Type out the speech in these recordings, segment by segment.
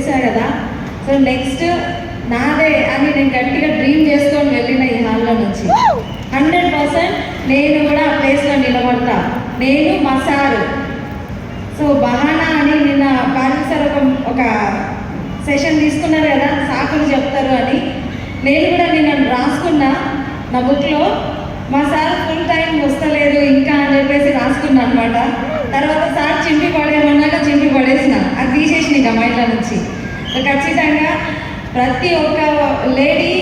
చూసా కదా. So next నాదే అని నేను గట్టిగా డ్రీమ్ చేసుకొని వెళ్ళిన ఈ హాల్లో నుంచి 100% నేను కూడా ఆ ప్లేస్లో నిలబడతా. నేను మా సారు. సో బహానా అని నిన్న పాటిల్ సార్ ఒక సెషన్ తీసుకున్నారు కదా, సాకులు చెప్తారు అని. నేను కూడా నిన్న రాసుకున్నా నా బుక్లో, మా సార్ ఫుల్ టైం వస్తలేదు ఇంకా అని చెప్పేసి రాసుకున్నా అనమాట. తర్వాత సార్ చింపి పడేయమన్నాక చింపి పడేసిన, అది తీసేసిన ఇక మైండ్ల నుంచి. సో ఖచ్చితంగా ప్రతి ఒక్క లేడీ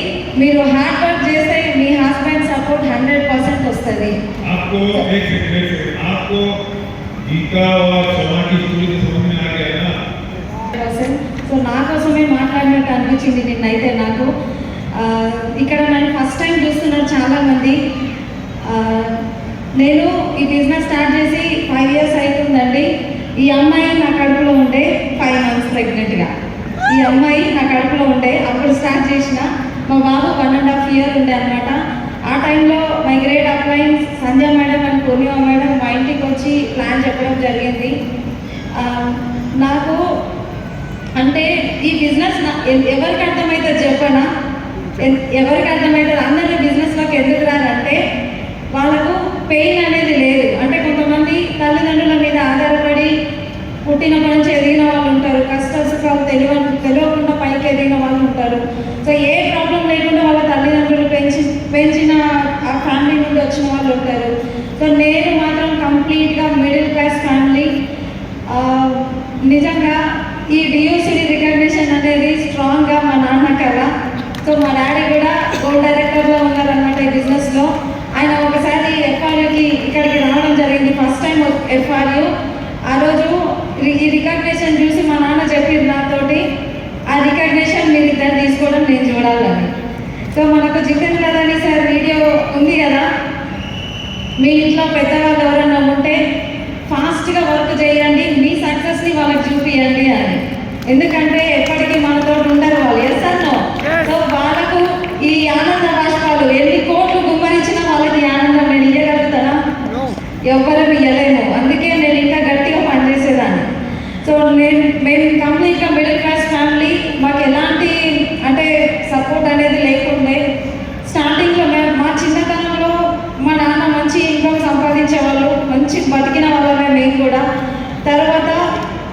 మీరు హార్డ్ వర్క్ చేస్తే మీ హస్బెండ్ సపోర్ట్ 100% వస్తుంది. సో నా కోసమే మాట్లాడినట్టు అనిపించింది నిన్నైతే నాకు. ఇక్కడ నన్ను ఫస్ట్ టైం చూస్తున్నారు చాలామంది. నేను ఈ బిజినెస్ స్టార్ట్ చేసి 5 years అవుతుందండి. ఈ అమ్మాయి నా కడుపులో ఉండే 5 months ప్రెగ్నెంట్గా. ఈ అమ్మాయి నా కడుపులో ఉండే అప్పుడు స్టార్ట్ చేసిన. మా బాబు 1.5 year ఉండే అనమాట. ఆ టైంలో my great upline Sanjay madam and Purnima madam మా ఇంటికి వచ్చి ప్లాన్ చెప్పడం జరిగింది. నాకు అంటే ఈ బిజినెస్ ఎవరికి అర్థమవుతుంది చెప్పనా? ఎవరికి అర్థమవుతుంది? అందరూ బిజినెస్లోకి ఎందుకు రారంటే వాళ్ళకు పెయిన్ అనేది లేదు. అంటే కొంతమంది తల్లిదండ్రుల మీద ఆధారపడి పుట్టినప్పటి నుంచి ఎదిగిన వాళ్ళు ఉంటారు, కష్ట సుఖాలు తెలియకుండా పైకి ఎదిగిన వాళ్ళు ఉంటారు. సో ఏ ప్రాబ్లం లేకుండా వాళ్ళ తల్లిదండ్రులు పెంచిన ఆ ఫ్యామిలీ నుండి వచ్చిన వాళ్ళు ఉంటారు. సో నేను మాత్రం కంప్లీట్గా మిడిల్ క్లాస్ ఫ్యామిలీ. నిజంగా ఈ డియూసిడి రికగ్నిషన్ అనేది స్ట్రాంగ్గా మా నాన్న కళ. సో మా డాడీ కూడా గోల్డ్ డైరెక్టర్లో ఉన్నారనమాట ఈ బిజినెస్లో. ఆయన ఒకసారి ఎఫ్ఆర్యూకి ఇక్కడికి రావడం జరిగింది, ఫస్ట్ టైం ఎఫ్ఆర్యూ. ఆ రోజు ఈ రికగ్నిషన్ చూసి మా నాన్న చెప్పింది నాతోటి, ఆ రికగ్నిషన్ మీరు ఇద్దరు తీసుకోవడం నేను చూడాలని. సో మనకు జితేంద్ర రాణి సార్ వీడియో ఉంది కదా, మీ ఇంట్లో పెద్దవాళ్ళు ఎవరన్నా ఉంటే ఫాస్ట్గా వర్క్ చేయండి, మీ సక్సెస్ని వాళ్ళకి చూపియండి అని. ఎందుకంటే ఎప్పటికీ మనతో ఉండరు వాళ్ళు. ఎస్ అన్నో. సో వాళ్ళకు ఈ ఆనంద బాష్పాలు ఎన్ని కోట్లు గుమ్మరించినా వాళ్ళకి ఆనందం నేను ఇవ్వగలుగుతానా? ఎవరు ఇవ్వలేము. అందుకే నేను ఇంకా గట్టిగా పనిచేసేదాన్ని. సో మేము కంప్లీట్గా మిడిల్ క్లాస్ ఫ్యామిలీ. మాకు ఎలాంటి అంటే సపోర్ట్ అనేది లేకుండే. స్టార్టింగ్లో మా చిన్నతనంలో మా నాన్న మంచి ఇన్కమ్ సంపాదించేవాళ్ళు, మంచి బతికిన వాళ్ళమే మేము కూడా. తర్వాత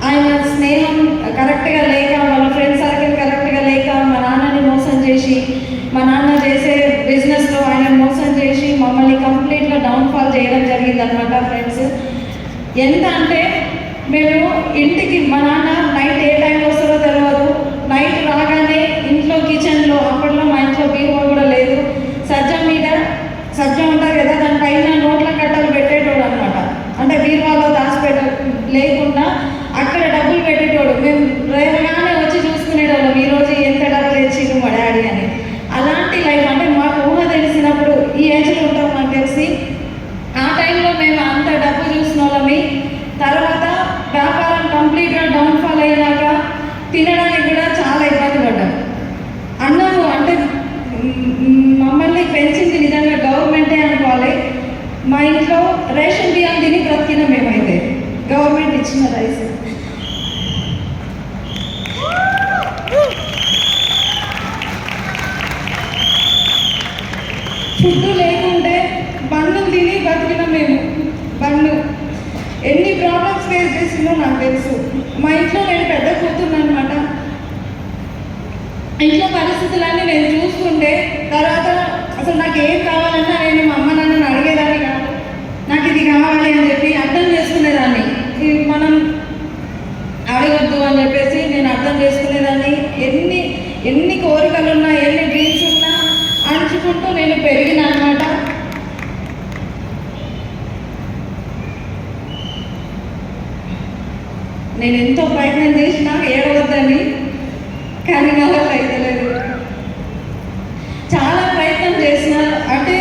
ఆయన స్నేహం కరెక్ట్గా లేక, వాళ్ళ ఫ్రెండ్ సర్కిల్ కరెక్ట్గా లేక మా నాన్నని మోసం చేసి, మా నాన్న చేసే బిజినెస్లో ఆయన మోసం చేసి మమ్మల్ని కంప్లీట్గా డౌన్ఫాల్ చేయడం జరిగింది అనమాట ఫ్రెండ్స్. ఎంత అంటే మేము ఇంటికి మా నాన్న నైట్ ఏ టైంలో వస్తారో తెలియదు. నైట్ రాగానే ఇంట్లో కిచెన్లో, అప్పట్లో మా ఇంట్లో బీరువా కూడా లేదు, సజ్జ ఉంటారు కదా దానిపైన నోట్ల కట్టలు పెట్టేటోడు అనమాట. అంటే బీరువాలో దాచిపెట్ట లేకుండా అక్కడ డబ్బులు పెట్టేటోడు. మేము రేపగానే వచ్చి చూసుకునేటోళ్ళం, ఈరోజు ఎంత డబ్బులు తెచ్చిండు మా డాడీ అని. అలాంటి లైఫ్ అంటే మాకు ఊహ తెలిసినప్పుడు, ఈ ఏజ్లో ఉంటాం నాకు తెలిసి, ఆ టైంలో మేము అంత డబ్బు చూసిన వాళ్ళమి. తర్వాత వ్యాపారం కంప్లీట్గా డౌన్ఫాల్ అయినాక తినడానికి కూడా చాలా ఇబ్బంది పడ్డాం. అన్నము అంటే మమ్మల్ని పెంచింది నిజంగా గవర్నమెంటే అనుకోవాలి. మా ఇంట్లో రేషన్ బియ్యం తిని బ్రతికిన మేమైతే, గవర్నమెంట్ ఇచ్చిన రైస్. ఫుడ్ లేకుంటే బన్ను తిని బతికిన మేము. బన్ను ఎన్ని ప్రాబ్లమ్స్ ఫేస్ చేసిందో నాకు తెలుసు. మా ఇంట్లో నేను పెద్ద కూతున్నాను అనమాట. ఇంట్లో పరిస్థితులన్నీ నేను చూసుకుంటే తర్వాత అసలు నాకు ఏం కావాలన్నా నేను మా అమ్మ నాన్నని అడిగేదాన్ని కాదు. నాకు ఇది కావాలి అని చెప్పి అర్థం చేసుకునేదాన్ని. మనం అడగొద్దు అని చెప్పేసి నేను అర్థం చేసుకునేదాన్ని. ఎన్ని కోరికలున్నా, ఎన్ని డ్రీమ్స్ ఉన్నా అణుచుకుంటూ నేను పెరిగిన అనమాట. నేను ఎంతో ప్రయత్నం చేసినా ఏడవద్దని, కానీ నా వల్ల అయితలేదు. చాలా ప్రయత్నం చేసిన, అంటే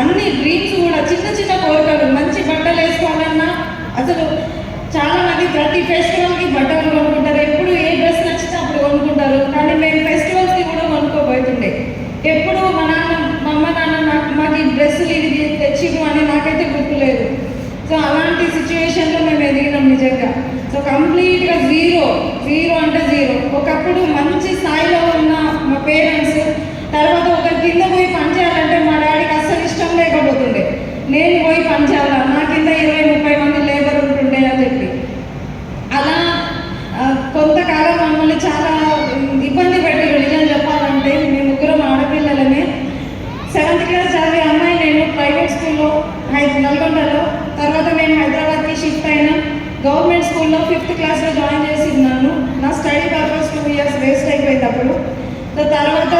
అన్ని డ్రీమ్స్ కూడా చిన్న చిన్న కోరికలు. మంచి బట్టలు వేసుకోవాలన్నా అసలు చాలామంది ప్రతి ఫెస్టివల్కి బట్టలు కొనుక్కుంటారు, ఎప్పుడు ఏ డ్రెస్ నచ్చితే అప్పుడు కొనుక్కుంటారు. కానీ మేము ఫెస్టివల్స్కి కూడా కొనుక్కోబోతుండే. ఎప్పుడు మా అమ్మ నాన్న మాకు ఈ డ్రెస్సులు ఇవి తెచ్చివు అని నాకైతే గుర్తులేదు. సో అలాంటి సిచ్యువేషన్లో మేము ఎదిగినాం నిజంగా. సో కంప్లీట్గా జీరో అంటే జీరో. ఒకప్పుడు గవర్నమెంట్ స్కూల్లో 5th క్లాస్లో జాయిన్ చేసిన్నాను. నా స్టడీ పర్పస్ 2 years వేస్ట్ అయిపోయింది అప్పుడు. తర్వాత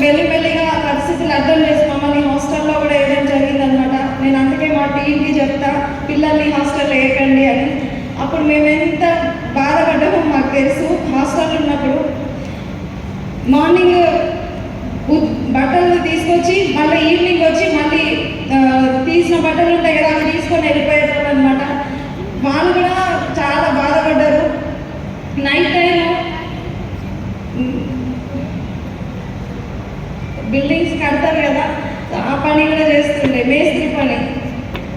మెల్లిమెల్లిగా పరిస్థితులు అర్థం చేసి మమ్మల్ని హాస్టల్లో కూడా వేయడం జరిగిందనమాట. నేను అందుకే మా టీంకి చెప్తా, పిల్లల్ని హాస్టల్లో వేయకండి అని. అప్పుడు మేము ఎంత బాధపడ్డామో మాకు తెలుసు. హాస్టల్లో ఉన్నప్పుడు మార్నింగ్ బట్టలు తీసుకొచ్చి మళ్ళీ ఈవినింగ్ వచ్చి మళ్ళీ తీసిన బట్టలు ఉంటాయి కదా అవి తీసుకొని వెళ్ళిపోయేవాళ్ళు అనమాట. వాళ్ళు కూడా చాలా బాధపడ్డారు. నైట్ టైం బిల్డింగ్స్ కడతారు కదా, ఆ పని కూడా చేస్తుండే, మేస్త్రి పని.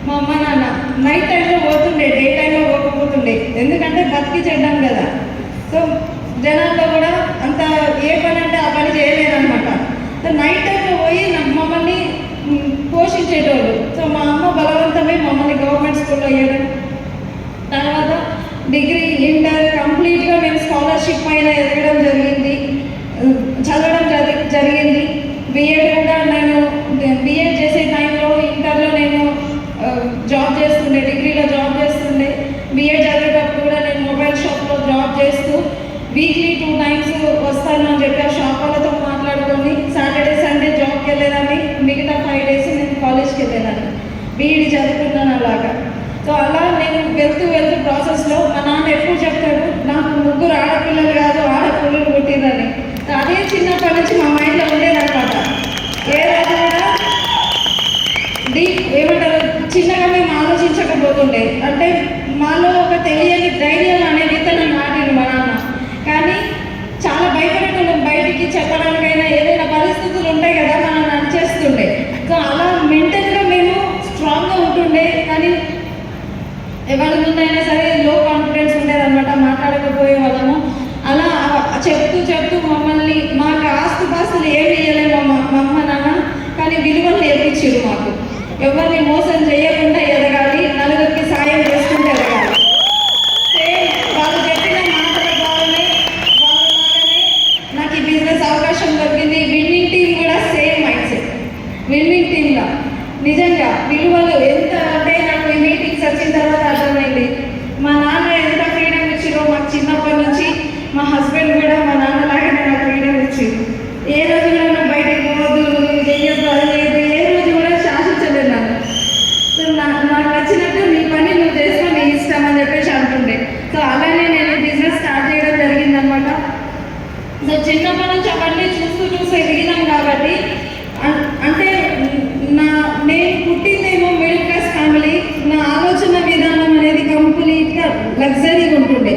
మా అమ్మ నాన్న నైట్ టైంలో పోతుండే, డే టైంలో పోకపోతుండే, ఎందుకంటే బతికి చెడ్డాం కదా. సో జనాల్లో కూడా అంత ఏ పని అంటే ఆ పని చేయలేదన్నమాట. సో నైట్ టైంలో పోయి మమ్మల్ని పోషించేటోళ్ళు. సో మా అమ్మ బలవంతమే మమ్మల్ని గవర్నమెంట్ స్కూల్లో వేయడం. తర్వాత డిగ్రీ, ఇంటర్ కంప్లీట్గా మేము స్కాలర్షిప్ పైన ఎదగడం జరిగింది, చదవడం జరిగింది. బిఎడ్ కూడా నేను బిఎడ్ చేసే టైంలో ఇంటర్లో నేను జాబ్ చేస్తుండే, డిగ్రీలో జాబ్ చేస్తుండే. బిఎడ్ చదివేటప్పుడు కూడా నేను మొబైల్ షాప్లో జాబ్ చేస్తూ వీక్లీ 2 times వస్తాను అని చెప్పి ఆ షాప్ వాళ్ళతో మాట్లాడుకొని సాటర్డే సండే జాబ్కి వెళ్ళేదాన్ని, మిగతా 5 days నేను కాలేజ్కి వెళ్ళేదాన్ని, బీఈడి చదువుకున్నాను అలాగా. సో అలా నేను వెళ్తూ ప్రాసెస్లో మా నాన్న ఎప్పుడు చెప్తాడు, నాకు 3 ఆడపిల్లలు కాదు ఆడపిల్లలు పుట్టిందని. అదే చిన్నప్పటి నుంచి మా మైండ్లో ఉండేదన్నమాట. ఏ రోజు కూడా ఏమంటారు, చిన్నగా మేము ఆలోచించకపోతుండే. అంటే మాలో ఒక తెలియని ధైర్యం అనే విత్తనం నాటిండు మా నాన్న. కానీ చాలా భయపడేటోళ్ళం, బయటికి చెప్పడానికైనా ఏదైనా పరిస్థితులు ఉంటాయి కదా మనం నడిచేస్తుండే. సో అలా మెంటల్గా మేము స్ట్రాంగ్గా ఉంటుండే. కానీ ఎవరి ముందైనా సరే లో కాన్ఫిడెన్స్ ఉండేదన్నమాట, మాట్లాడకపోయే వాళ్ళము. అలా చెప్తూ మమ్మల్ని, మాకు ఆస్తుపాస్తులు ఏమి ఇవ్వలేము మా అమ్మ నాన్న, కానీ విలువలు నేర్పించారు మాకు. ఎవరిని మోసం చేయకుండా ఎదగాలి, నలుగురికి సాయం చేసుకుంటూ ఎదగాలి. సేమ్ వాళ్ళు చెప్పిన మాటల ద్వారానే వాళ్ళలాగానే నాకు ఈ బిజినెస్ అవకాశం దొరికింది. విన్నింగ్ టీం కూడా సేమ్ మైండ్ సెట్, విన్నింగ్ టీంగా నిజంగా విలువలు ఎంత అంటే నాకు ఈ మీటింగ్స్ వచ్చిన తర్వాత అర్థమైంది. మా నాన్న ఎంత ఫ్రీడమ్ ఇచ్చారో మాకు చిన్నప్పటి నుంచి. మా హస్బెండ్ కూడా మా నాన్నలాగానే నాకు ఫ్రీడమ్ ఇచ్చింది. ఏ రోజు కూడా నాకు బయటకు పోవద్దు, నువ్వు చేయొద్దు, అది చేయొద్దు, ఏ రోజు కూడా శాసించలేదు నన్ను. సో నాకు నచ్చినట్టు నీ పని నువ్వు చేసుకో, నీ ఇష్టం అని చెప్పేసి అంటుండే. సో అలానే నేను బిజినెస్ స్టార్ట్ చేయడం జరిగిందనమాట. సో చిన్నప్పటి నుంచి అవన్నీ చూస్తూ ఎదిగినాం కాబట్టి, అంటే నేను పుట్టిందేమో మిడిల్ క్లాస్ ఫ్యామిలీ. నా ఆలోచన విధానం అనేది కంప్లీట్గా లగ్జరీగా ఉంటుండే.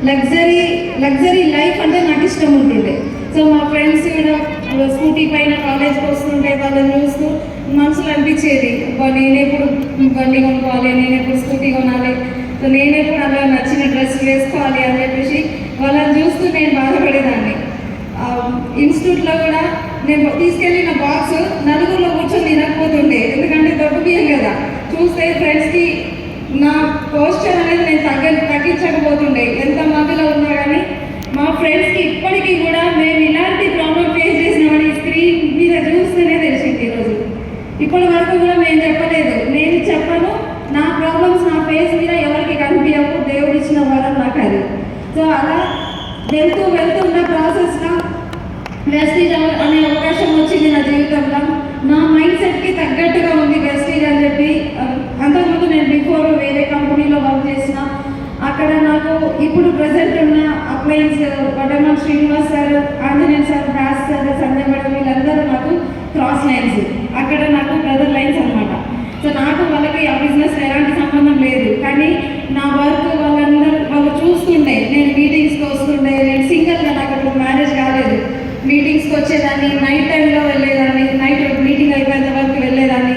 లగ్జరీ లైఫ్ అంటే నాకు ఇష్టం ఉంటుండే. సో మా ఫ్రెండ్స్ కూడా స్కూటీ పైన కాలేజ్కి వస్తుంటే వాళ్ళని చూస్తూ మనసులో అనిపించేది, నేనెప్పుడు బండి కొనుక్కోవాలి, నేనెప్పుడు స్కూటీ కొనాలి, సో నేనెప్పుడు అలా నచ్చిన డ్రెస్ వేసుకోవాలి అని చెప్పేసి వాళ్ళని చూస్తూ నేను బాధపడేదాన్ని. ఇన్స్టిట్యూట్లో కూడా నేను తీసుకెళ్ళిన బాక్స్ నలుగురిలో కూర్చొని తినకపోతుండే, ఎందుకంటే దొడ్డు బియ్యం కదా. చూస్తే ఫ్రెండ్స్కి నా పోస్టర్ అనేది నేను తగ్గించకపోతుండే. ఎంతమందిలో ఉన్నా కానీ మా ఫ్రెండ్స్కి ఇప్పటికీ కూడా మేము ఇలాంటి ప్రాబ్లం ఫేస్ చేసినామని స్క్రీన్ మీద చూస్తేనే తెలిసింది. ఈరోజు ఇప్పటి వరకు కూడా నేను చెప్పలేదు, నేను చెప్పను. నా ప్రాబ్లమ్స్ నా ఫేస్ మీద ఎవరికి కనిపించవు, దేవుడు ఇచ్చిన వరం నాకు అది. సో అలా వెళ్తూ ఉన్న ప్రాసెస్లో వెస్టీజ్ అనే అవకాశం వచ్చింది నా జీవితంలో. నా మైండ్ సెట్కి తగ్గట్టుగా ఉంది వెస్టీజ్ అని చెప్పి. అంతకుముందు నేను బిఫోర్ వేరే కంపెనీలో వర్క్ చేసిన, అక్కడ నాకు ఇప్పుడు ప్రజెంట్ ఉన్న అప్లయన్స్ వడమ Srinivas sir, Anjaneya sir, Das sir, Sanjay madam, వీళ్ళందరూ నాకు క్రాస్ లైన్స్, అక్కడ నాకు బ్రదర్ లైన్స్ అనమాట. సో నాకు వాళ్ళకి ఆ బిజినెస్ ఎలాంటి సంబంధం లేదు. కానీ నా వర్క్ వాళ్ళు చూస్తుండే, నేను మీటింగ్స్కి వస్తుండే. నేను సింగిల్గా, నాకు అప్పుడు మ్యారేజ్ కాలేదు, మీటింగ్స్కి వచ్చేదాన్ని, నైట్ టైంలో వెళ్ళేదాన్ని, నైట్ మీటింగ్ అయిపోయేంత వరకు వెళ్ళేదాన్ని.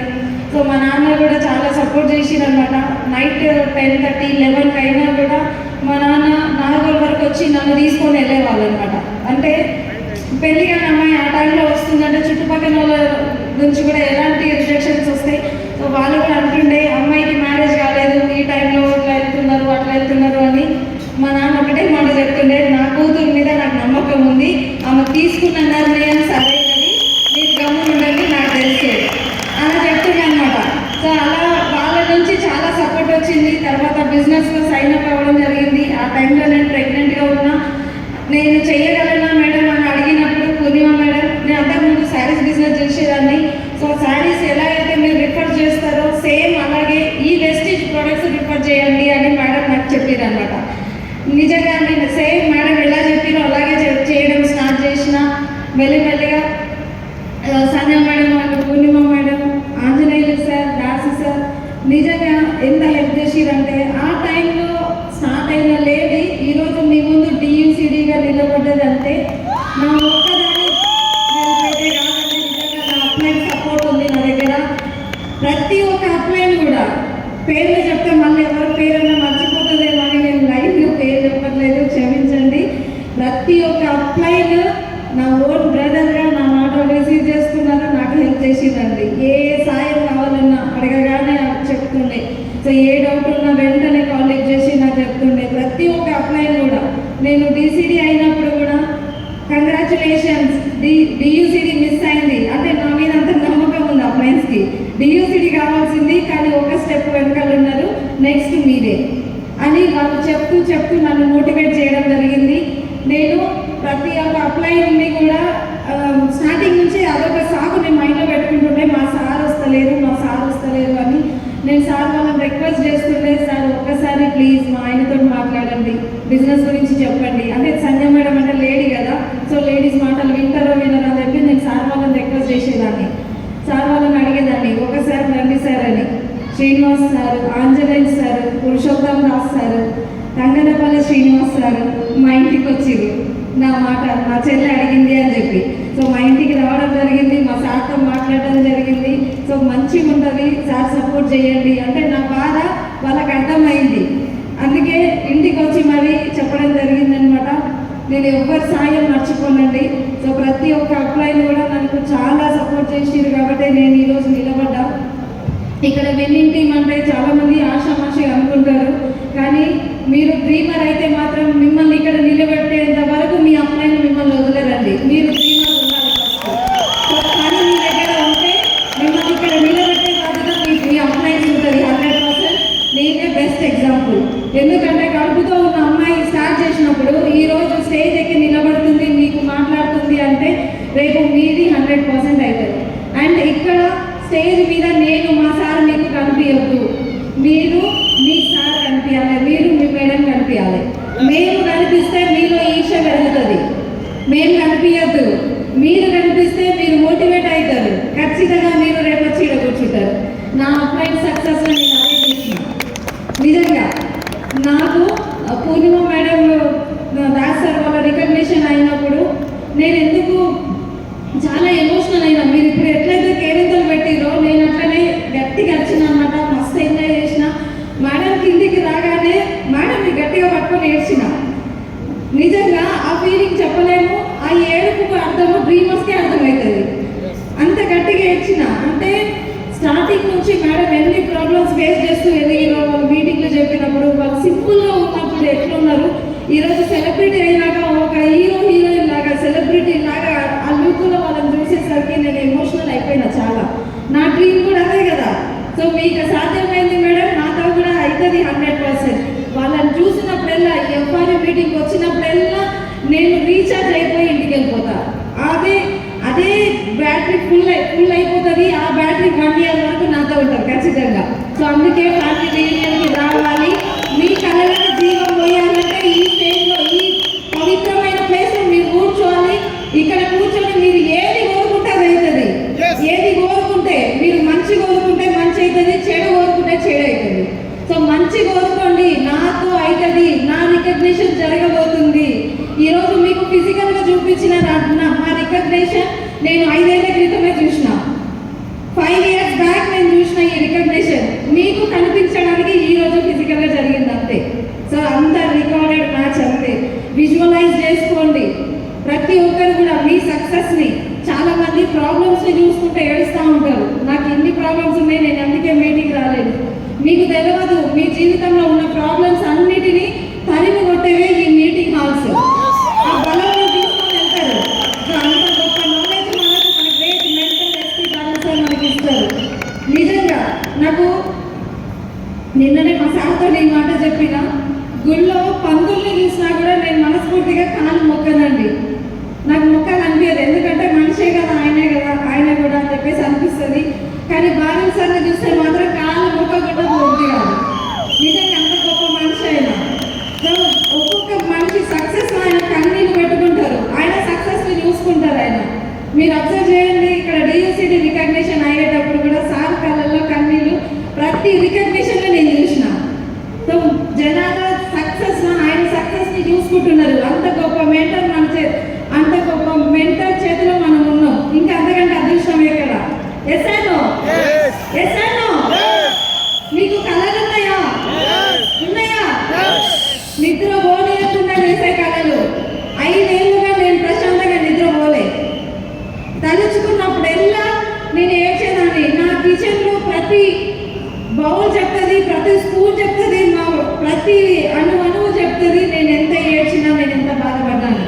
సో మా నాన్న కూడా చాలా సపోర్ట్ చేసిరనమాట. నైట్ 10:30, 11 అయినా కూడా మా నాన్న 4 వరకు వచ్చి నన్ను తీసుకొని వెళ్ళేవాళ్ళు అనమాట. అంటే పెళ్లి కానీ అమ్మాయి ఆ టైంలో వస్తుందంటే చుట్టుపక్కల వాళ్ళ నుంచి కూడా ఎలాంటి రిజెక్షన్స్ వస్తాయి. సో వాళ్ళు కూడా అంటుండే, అమ్మాయికి మ్యారేజ్ కాలేదు, ఈ టైంలో ఇట్లా వెళ్తున్నారు అట్లా వెళ్తున్నారు అని. మా నాన్న ఒకటే మాట చెప్తుండే, నా కూతురు మీద నాకు నమ్మకం ఉంది, ఆమె తీసుకున్న నిర్ణయం సరైనది, మీరు గమ్మునుండండి, నాకు తెలిసేది అలా చెప్తుండే అనమాట. సో అలా వాళ్ళ నుంచి చాలా సపోర్ట్ వచ్చింది. తర్వాత బిజినెస్లో సైన్ అప్ అవ్వడం నిజంగా నేను సేమ్ మేడం ఎలా చెప్పినో అలాగే చేయడం స్టార్ట్ చేసిన. మెల్లిమెల్లిగా సంధ్య మేడం వాళ్ళు, Purnima madam, Anjaneyulu sir, Dasu sir నిజంగా ఎంత హెల్ప్ చేసిరంటే ఆ టైంలో స్టార్ట్ అయిన లేడీ ఈరోజు మీ ముందు DUCDగా నిలబడ్డదంటే నా ఒక్కదాని కాదండి. నిజంగా నా అప్లైన్ సపోర్ట్ ఉంది నా దగ్గర. ప్రతి ఒక్క అప్లైన్ కూడా పేర్లు చెప్తే మళ్ళీ ఎవరి పేరన్నా మర్చిపోతుందేమో అని నేను లైవ్లో పేరు చెప్పట్లేదు, క్షమించండి. ప్రతి ఒక్క అప్లైన్ నా ఓన్ బ్రదర్గా నా మాట రిసీవ్ చేసుకున్నారు, నాకు హెల్ప్ చేసిందండి. ఏ సాయం కావాలన్నా అడగగానే చెప్తుండే. సో ఏ డౌట్ ఉన్నా వెంటనే కాంటాక్ట్ చేసి నాకు చెప్తుండే. ప్రతి ఒక్క అప్లైన్ కూడా నేను DCD అయినప్పుడు కూడా కంగ్రాచులేషన్స్, DUCD మిస్ అయింది అంటే నా మీద అంత నమ్మకం ఉంది అప్లైన్స్కి. DUCD కావాల్సింది కానీ ఒక స్టెప్ వెనకాల ఉన్నారు, నెక్స్ట్ మీరే అని వాళ్ళు చెప్తూ చెప్తూ నన్ను మోటివేట్ చేయడం జరిగింది. నేను ప్రతి ఒక్క అప్లైన్ని కూడా స్టార్టింగ్ నుంచి అదొక సాగు నేను మైండ్లో పెట్టుకుంటుండే, మా సార్ వస్తలేరు అని. నేను సార్ వాళ్ళని రిక్వెస్ట్ చేస్తుండే, సార్ ఒక్కసారి ప్లీజ్ మా ఆయనతో మాట్లాడండి, బిజినెస్ గురించి చెప్పండి. అంటే సంజయ్ మేడం అంటే లేడీ కదా, సో లేడీస్ మాటలు వింటారో వినరో అని చెప్పి నేను సార్ వాళ్ళని రిక్వెస్ట్ చేసేదాన్ని. సార్ వాళ్ళని అడిగేదాన్ని, ఒకసారి రండి సార్ అని. Srinivas sir, Anjaneyulu sir, Purushottam Das sir, Thanganapalli Srinivas sir మా ఇంటికి వచ్చింది. నా మాట మా చెల్లి అడిగింది అని చెప్పి సో మా ఇంటికి రావడం జరిగింది, మా సార్తో మాట్లాడడం జరిగింది. సో మంచిగా ఉంటుంది సార్, సపోర్ట్ చేయండి అంటే నా బాధ వాళ్ళకి అర్థమైంది. అందుకే ఇంటికి వచ్చి మరీ చెప్పడం జరిగిందనమాట. నేను ఎవరి సాయం మర్చిపోనండి. సో ప్రతి ఒక్క అప్లైన్ కూడా నాకు చాలా సపోర్ట్ చేసిరు కాబట్టి నేను ఈరోజు నిలబడ్డా. ఇక్కడ విన్నింగ్ టీమ్ అంటే చాలామంది ఆషామాషి అనుకుంటారు, కానీ మీరు డ్రీమర్ అయితే మాత్రం మిమ్మల్ని ఇక్కడ నిలబెట్టేంత వరకు మీ అప్లైన్ మిమ్మల్ని వదిలేరండి. మీరు డ్రీమర్ ఉండాలి ఫస్ట్. కానీ మీ దగ్గర ఉంటే మిమ్మల్ని ఇక్కడ నిలబెట్టే బాధ్యత మీ అప్లైన్స్ ఉంటుంది 100%. నేనే బెస్ట్ ఎగ్జాంపుల్. ఎందుకంటే కడుపుతో ఉన్న అమ్మాయి స్టార్ట్ చేసినప్పుడు ఈరోజు స్టేజ్ ఎక్కి నిలబడుతుంది, మీకు మాట్లాడుతుంది అంటే రేపు మీది 100% అవుతుంది. అండ్ ఇక్కడ స్టేజ్ మీద నేను మా సార్ మీకు కనిపించద్దు, మీరు మీ సార్ కనిపించాలి, మీరు మీ మేడం కనిపించాలి. మేము కనిపిస్తే మీలో ఈర్ష్య పెరుగుతుంది, మేము కనిపించద్దు. మీరు కనిపిస్తే మీరు మోటివేట్ అవుతారు, ఖచ్చితంగా మీరు రేపు వచ్చి ఇక్కడ కూర్చుంటారు. నా అప్లైన్ సక్సెస్లో నేను అదే చేసిన. నిజంగా నాకు పూర్ణిమ మేడం, దాస్ సార్ వాళ్ళ రికగ్నిషన్ అయినప్పుడు నేను ఎందుకు చాలా ఎమోషనల్ అయినా. మీరు ఇప్పుడు ఎట్లయితే కేరింతలు పెట్టిరో నేను అట్లనే గట్టిగా వచ్చిన అనమాట. మస్తు ఎంజాయ్ చేసిన. మేడం కిందికి రాగానే మేడంని గట్టిగా పట్టుకొని ఏడ్చిన. నిజంగా ఆ ఫీలింగ్ చెప్పలేము. ఆ ఏడుపుకు అర్థము డ్రీమర్స్కే అర్థమవుతుంది. అంత గట్టిగా ఏడ్చిన అంటే స్టార్టింగ్ నుంచి మేడం ఎన్ని ప్రాబ్లమ్స్ ఫేస్ చేస్తూ ఎదిగిరో వాళ్ళు మీటింగ్లో చెప్పినప్పుడు, వాళ్ళు సింపుల్గా ఉన్నప్పుడు ఎట్లున్నారు, ఈరోజు సెలబ్రిటీ అయినాక ఒక హీరోయిన్ లాగా సెలబ్రిటీ లాగా ఆ లుక్లో వాళ్ళని చూసేసరికి నేను ఎమోషనల్ అయిపోయినా చాలా. నా డ్రీమ్ కూడా అదే కదా. సో మీకు సాధ్యమైంది మేడం, నాతో కూడా అవుతుంది 100%. వాళ్ళని చూసినప్పుడల్లా, ఎవ్వరి మీటింగ్ వచ్చినప్పుడల్లా నేను రీఛార్జ్ అయిపోయి ఇంటికి వెళ్ళిపోతా. అదే బ్యాటరీ ఫుల్ అయిపోతుంది. ఆ బ్యాటరీ 1 year వరకు నాతో ఉంటారు ఖచ్చితంగా. సో అందుకే ఫ్యామిలీ రీయూనియన్కి రావాలి. మీ కళలకు జీవం పోయాలంటే ఈ స్టేజ్లో, ఈ పవిత్రమైన ప్లేస్లో మీరు కూర్చోవాలి. ఇక్కడ కూర్చొని మీరు ఏది కోరుకుంటే అది అవుతుంది. ఏది కోరుకుంటే, మీరు మంచి కోరుకుంటే మంచి అవుతుంది, చెడు కోరుకుంటే చెడు అవుతుంది. సో మంచి కోరుకోండి, నాకు అవుతుంది, నా రికగ్నిషన్ జరగబోతుంది. ఈరోజు మీకు ఫిజికల్గా చూపించిన మా రికగ్నిషన్ నేను 5 ఏళ్ల క్రితమే చూసిన. 5 years బ్యాక్ నేను చూసిన ఈ రికగ్నిషన్ మీకు కనిపించడానికి ఈరోజు ఫిజికల్గా జరిగింది అంతే. సో అంత రికార్డెడ్ మ్యాచ్ అంతే. విజువలైజ్ చేసుకోండి ప్రతి ఒక్కరు కూడా మీ సక్సెస్ని. చాలామంది ప్రాబ్లమ్స్ని చూసుకుంటే ఏడుస్తూ ఉంటారు, నాకు ఎన్ని ప్రాబ్లమ్స్ ఉన్నాయి, నేను అందుకే మీటింగ్ రాలేదు. మీకు తెలియదు మీ జీవితంలో ఉన్న ప్రాబ్లమ్స్ అన్నిటినీ తరిమి కొట్టేవే ఈ మీటింగ్ హాల్స్. ఆ బలంలో తీసుకొని వెళ్తారు. సో అంత గొప్ప నాలెడ్జ్ మన గ్రేట్ మెంటల్ ఎస్పీ బ్యాలెన్స్ మనకి ఇస్తారు. నిజంగా నాకు నిన్ననే మా సార్తో నేను మాట చెప్పిన, గుళ్ళో పంతుల్ని చూసినా కూడా నేను మనస్ఫూర్తిగా కాలు మొక్కనండి. నాకు మొక్కలు అనిపించదు, ఎందుకంటే మనిషే కదా, ఆయనే కదా, ఆయన కూడా అని చెప్పేసి అనిపిస్తుంది. కానీ బాలు సార్ని చూస్తే మాత్రం కాలు మొక్కకుండా పూర్తి కాదు. నిజంగా అంత గొప్ప మనిషి అయినా. సో ఒక్కొక్క నిద్ర పోనీయకుండా చేసే కళలు. 5 ఏళ్ళుగా నేను ప్రశాంతంగా నిద్ర పోలే. తలుచుకున్నప్పుడెల్లా నేను ఏడ్చేదాన్ని. నా కిచెన్లో ప్రతి బౌల్ చెప్తుంది, ప్రతి స్పూన్ చెప్తుంది, మా ప్రతి అణువు చెప్తుంది. నేను ఎంత ఏడ్చినా, నేను ఎంత బాధపడ్డాను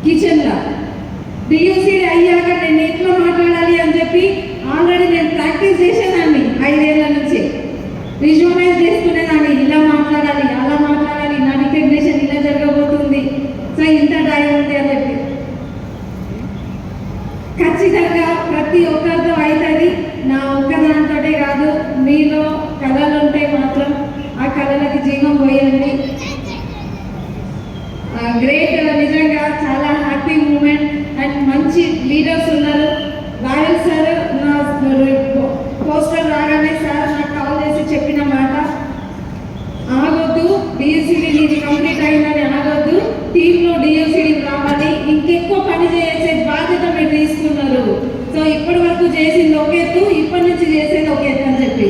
కిచెన్లో. డియూసీడీ అయ్యాక నేను ఎట్లా మాట్లాడాలి అని చెప్పి ఆల్రెడీ నేను ప్రాక్టీస్ చేసేదాన్ని 5 ఏళ్ళ నుంచి. విజువలైజ్ చేసుకునేదాన్ని, ఇలా మాట్లాడాలి, అలా మాట్లాడాలి, నా రికగ్నిషన్ ఇలా జరగబోతుంది, సో ఇంత టైం ఉంది అని చెప్పి. ఖచ్చితంగా ప్రతి ఒక్కరితో అవుతుంది. నా ఒక్కదానితోటే కాదు, మీలో కళలు ఉంటే మాత్రం ఆ కళలకి జీవం పోయండి. గ్రేట్, నిజంగా చాలా హ్యాపీ మూమెంట్. అండ్ మంచి లీడర్స్ ఉన్నారు. రాయల్ సార్ నా పోస్టర్ రాగానే సార్ నాకు కాల్ చేసి చెప్పిన మాట, ఆగొద్దు, డిఎస్సిడి నీది కంప్లీట్ అయిందని ఆగొద్దు, టీంలో డిఎస్సిడి రావాలి, ఇంకెక్కువ పని చేసే బాధ్యత మీరు తీసుకున్నారు. సో ఇప్పటి వరకు చేసింది ఒక ఎత్తు, ఇప్పటి నుంచి చేసేది ఒక ఎత్తు అని చెప్పి.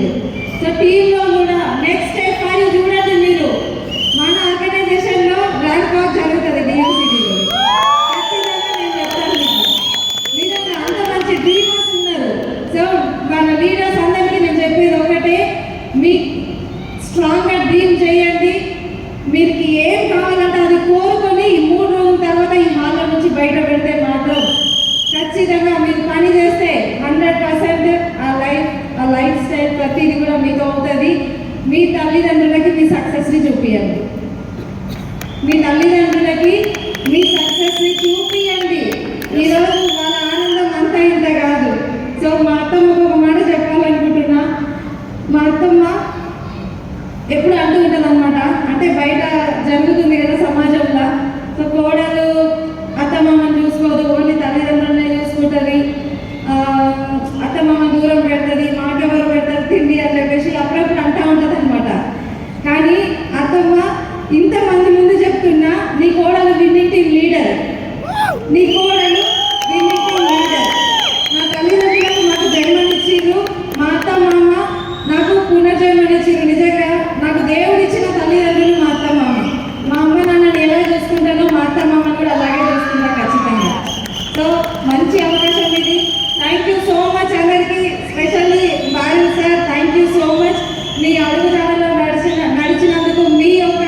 సో టీంలో కూడా నెక్స్ట్ స్టెప్ 5 చూడండి మీరు. మన ఆర్గనైజేషన్లో ర్యాంక్ వాక్ జరుగుతుంది డిఎస్సిడిలో. ఖచ్చితంగా నేను చెప్తాను మీకు. నిజంగా అంత మంచి డ్రీమర్స్ ఉన్నారు. సో మన లీడర్స్ అందరికీ నేను చెప్పేది ఒకటే, మీ స్ట్రాంగ్గా డ్రీమ్ చేయండి. మీకు ఏం కావాలంటే అది కోరుకొని ఈ 3 రోజుల తర్వాత ఈ హాల్లో నుంచి బయట పెడితే మాత్రం ఖచ్చితంగా మీరు పని చేస్తే 100% ఆ లైఫ్ స్టైల్ ప్రతిదీ కూడా మీతో అవుతుంది. మీ తల్లిదండ్రులకి మీ సక్సెస్ని చూపించండి. మీ తల్లిదండ్రులకి మీ సక్సెస్ని చూపించండి. ఈరోజు వాళ్ళ ఆనందం అంతా ఇంత కాదు. సో మా అత్తమ్మకు ఒక మాట చెప్పాలనుకుంటున్నా. మా అత్తమ్మ ఎప్పుడు అంటూ ఉంటుంది అనమాట, అంటే బయట జరుగుతుంది కదా సమాజంలో, సో కోడలు అత్తమ్మని చూసుకోదు, ఓన్లీ తల్లిదండ్రులనే చూసుకుంటుంది, అత్తమ్మని దూరం పెడుతుంది, మాకెవరు పెడతారు తిండి అని చెప్పేసి అప్పుడప్పుడు అంటూ ఉంటుంది అనమాట. కానీ అత్తమ్మ ఇంతమంది ముందు చెప్తున్నా, నీ కోడలు విన్నింగ్ లీడర్, నీ కోడలు విన్నింగ్ లీడర్. నా తల్లిదండ్రులకు నాకు జన్మనిచ్చిర్రు, మా అత్త మామ నాకు పునర్జన్మనిచ్చిర్రు. నిజంగా నాకు దేవుడు ఇచ్చిన తల్లిదండ్రులు మా అత్త మామ. మా అమ్మ నాన్నని ఎలా చూసుకుంటానో మా అత్త మామని కూడా అలాగే చూసుకుంటా ఖచ్చితంగా. సో మంచి అవకాశం ఇది. థ్యాంక్ యూ సో మచ్ అందరికీ, specially Balu sir, thank you so much. మీ అడుగుదాడలో నడిచినందుకు, మీ యొక్క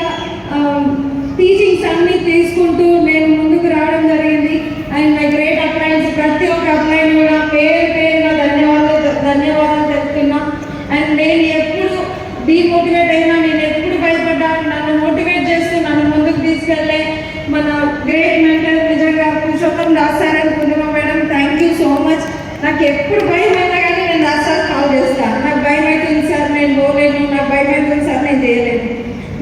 టీచింగ్స్ అన్ని తీసుకుంటూ నేను ముందుకు రావడం జరిగింది. అండ్ మై గ్రేట్ అప్లయన్స్, ప్రతి ఒక్క అప్లైన్ కూడా పేరుగా ధన్యవాదాలు తెలుపుతున్నా. అండ్ నేను ఎప్పుడు డీమోటివేట్ అయినా, నేను ఎప్పుడు భయపడ్డా, నన్ను మోటివేట్ చేస్తూ నన్ను ముందుకు తీసుకెళ్ళే మన గ్రేట్ మెంటర్ నిజంగా Purushottam Das sir and Purnima madam, thank you so much. నాకు ఎప్పుడు భయం అయినా కానీ నేను దాస్ సార్ కాల్ చేస్తాను. నాకు భయం అవుతుంది సార్, నేను పోలేను, నాకు భయం అవుతుంది సార్, నేను చేయలేను.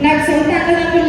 నాకు సొంత అన్నదమ్ములు